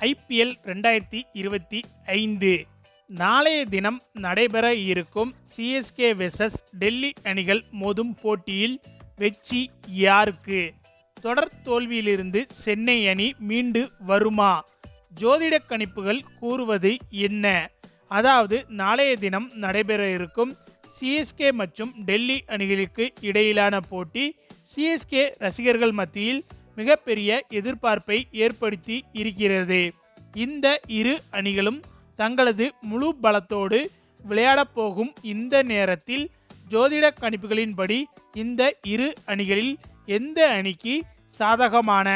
IPL 2025 நாளைய தினம் நடைபெற இருக்கும் CSK வெர்சஸ் டெல்லி அணிகள் மோதும் போட்டியில் வெற்றி யாருக்கு? தொடர் தோல்வியிலிருந்து சென்னை அணி மீண்டு வருமா? ஜோதிட கணிப்புகள் கூறுவது என்ன? அதாவது நாளைய தினம் நடைபெற இருக்கும் CSK மற்றும் டெல்லி அணிகளுக்கு இடையிலான போட்டி CSK ரசிகர்கள் மத்தியில் மிகப்பெரிய எதிர்பார்ப்பை ஏற்படுத்தி இருக்கிறது. இந்த இரு அணிகளும் தங்களது முழு பலத்தோடு விளையாடப் போகும் இந்த நேரத்தில் ஜோதிட கணிப்புகளின்படி இந்த இரு அணிகளில் எந்த அணிக்கு சாதகமான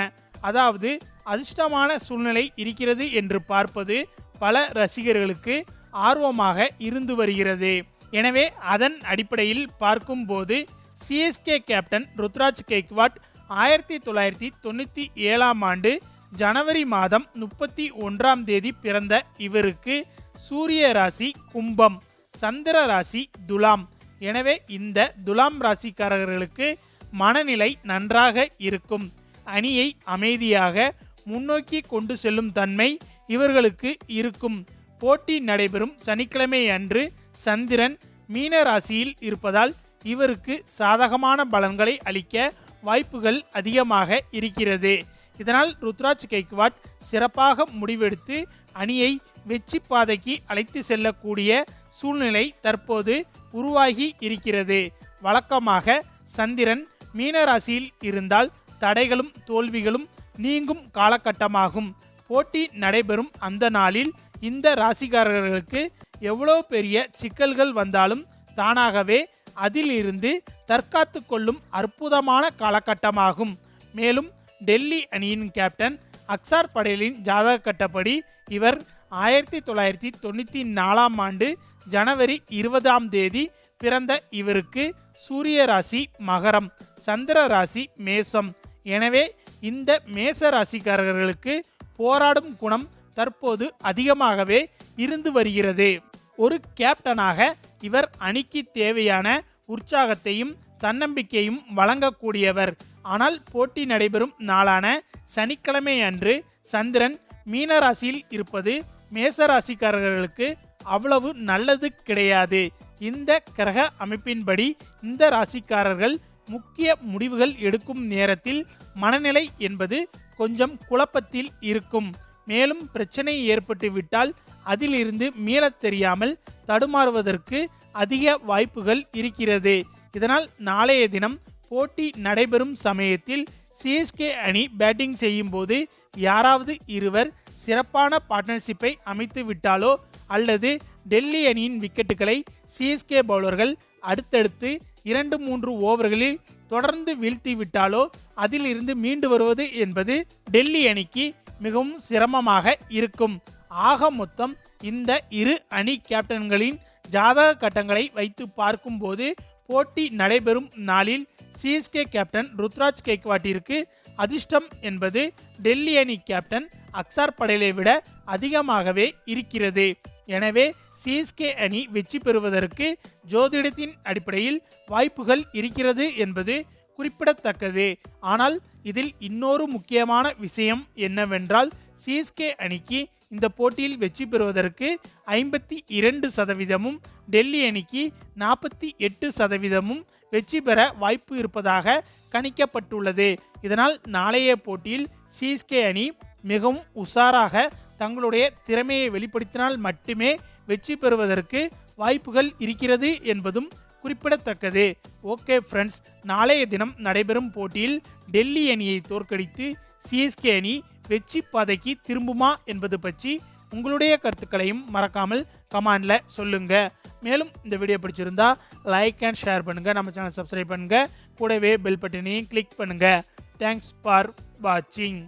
அதாவது அதிர்ஷ்டமான சூழ்நிலை இருக்கிறது என்று பார்ப்பது பல ரசிகர்களுக்கு ஆர்வமாக இருந்து வருகிறது. எனவே அதன் அடிப்படையில் பார்க்கும்போது CSK கேப்டன் ருத்ராஜ் கெய்க்வாட் 1997ஆம் ஆண்டு ஜனவரி மாதம் 31ஆம் தேதி பிறந்த இவருக்கு சூரிய ராசி கும்பம், சந்திர ராசி துலாம். எனவே இந்த துலாம் ராசிக்காரர்களுக்கு மனநிலை நன்றாக இருக்கும். அணியை அமைதியாக முன்னோக்கி கொண்டு செல்லும் தன்மை இவர்களுக்கு இருக்கும். போட்டி நடைபெறும் சனிக்கிழமை அன்று சந்திரன் மீன ராசியில் இருப்பதால் இவருக்கு சாதகமான பலன்களை அளிக்க வாய்ப்புகள் அதிகமாக இருக்கிறது. இதனால் ருத்ராஜ் கெய்க்வாட் சிறப்பாக முடிவெடுத்து அணியை வெற்றி பாதைக்கு அழைத்து செல்லக்கூடிய சூழ்நிலை தற்போது உருவாகி இருக்கிறது. வழக்கமாக சந்திரன் மீன ராசியில் இருந்தால் தடைகளும் தோல்விகளும் நீங்கும் காலகட்டமாகும். போட்டி நடைபெறும் அந்த நாளில் இந்த ராசிக்காரர்களுக்கு எவ்வளோ பெரிய சிக்கல்கள் வந்தாலும் தானாகவே அதிலிருந்து தற்காத்து கொள்ளும் அற்புதமான காலகட்டமாகும். மேலும் டெல்லி அணியின் கேப்டன் அக்சார் படேலின் ஜாதக கட்டப்படி இவர் 1994ஆம் ஆண்டு ஜனவரி 20ஆம் தேதி பிறந்த இவருக்கு சூரிய ராசி மகரம், சந்திர ராசி மேசம். எனவே இந்த மேச ராசிக்காரர்களுக்கு போராடும் குணம் தற்போது அதிகமாகவே இருந்து வருகிறது. ஒரு கேப்டனாக இவர் அணிக்கு தேவையான உற்சாகத்தையும் தன்னம்பிக்கையும் வழங்கக்கூடியவர். ஆனால் போட்டி நடைபெறும் நாளான சனிக்கிழமை அன்று சந்திரன் மீன ராசியில் இருப்பது மேச ராசிக்காரர்களுக்கு அவ்வளவு நல்லது கிடையாது. இந்த கிரக அமைப்பின்படி இந்த ராசிக்காரர்கள் முக்கிய முடிவுகள் எடுக்கும் நேரத்தில் மனநிலை என்பது கொஞ்சம் குழப்பத்தில் இருக்கும். மேலும் பிரச்சனை ஏற்பட்டு விட்டால் அதிலிருந்து மீளத் தெரியாமல் தடுமாறுவதற்கு அதிக வாய்ப்புகள் இருக்கிறது. இதனால் நாளைய தினம் போட்டி நடைபெறும் சமயத்தில் CSK அணி பேட்டிங் செய்யும் போது யாராவது இருவர் சிறப்பான பார்ட்னர்ஷிப்பை அமைத்து விட்டாலோ அல்லது டெல்லி அணியின் விக்கெட்டுகளை CSK பவுலர்கள் அடுத்தடுத்து 2-3 ஓவர்களில் தொடர்ந்து வீழ்த்தி விட்டாலோ அதிலிருந்து மீண்டு வருவது என்பது டெல்லி அணிக்கு மிகவும் சிரமமாக இருக்கும். ஆக மொத்தம் இந்த இரு அணி கேப்டன்களின் ஜாதக கட்டங்களை வைத்து பார்க்கும்போது போட்டி நடைபெறும் நாளில் CSK கேப்டன் ருத்ராஜ் கெய்க்வாட்டிற்கு அதிர்ஷ்டம் என்பது டெல்லி அணி கேப்டன் அக்சார் படேலை விட அதிகமாகவே இருக்கிறது. எனவே CSK அணி வெற்றி பெறுவதற்கு ஜோதிடத்தின் அடிப்படையில் வாய்ப்புகள் இருக்கிறது என்பது குறிப்பிடத்தக்கது. ஆனால் இதில் இன்னொரு முக்கியமான விஷயம் என்னவென்றால் CSK அணிக்கு இந்த போட்டியில் வெற்றி பெறுவதற்கு 52%, டெல்லி அணிக்கு 48% வெற்றி பெற வாய்ப்பு இருப்பதாக கணிக்கப்பட்டுள்ளது. இதனால் நாளைய போட்டியில் CSK அணி மிகவும் உஷாராக தங்களுடைய திறமையை வெளிப்படுத்தினால் மட்டுமே வெற்றி பெறுவதற்கு வாய்ப்புகள் இருக்கிறது என்பதும் குறிப்பிடத்தக்கது. ஓகே ஃப்ரெண்ட்ஸ், நாளைய தினம் நடைபெறும் போட்டியில் டெல்லி அணியை தோற்கடித்து CSK அணி வெற்றி பாதைக்கு திரும்புமா என்பது பற்றி உங்களுடைய கருத்துக்களையும் மறக்காமல் கமெண்ட்ல சொல்லுங்க. மேலும் இந்த வீடியோ பிடிச்சிருந்தா லைக் அண்ட் ஷேர் பண்ணுங்க, நம்ம சேனல் சப்ஸ்கிரைப் பண்ணுங்க, கூடவே பெல் பட்டனையும் கிளிக் பண்ணுங்க. தேங்க்ஸ் ஃபார் வாட்சிங்.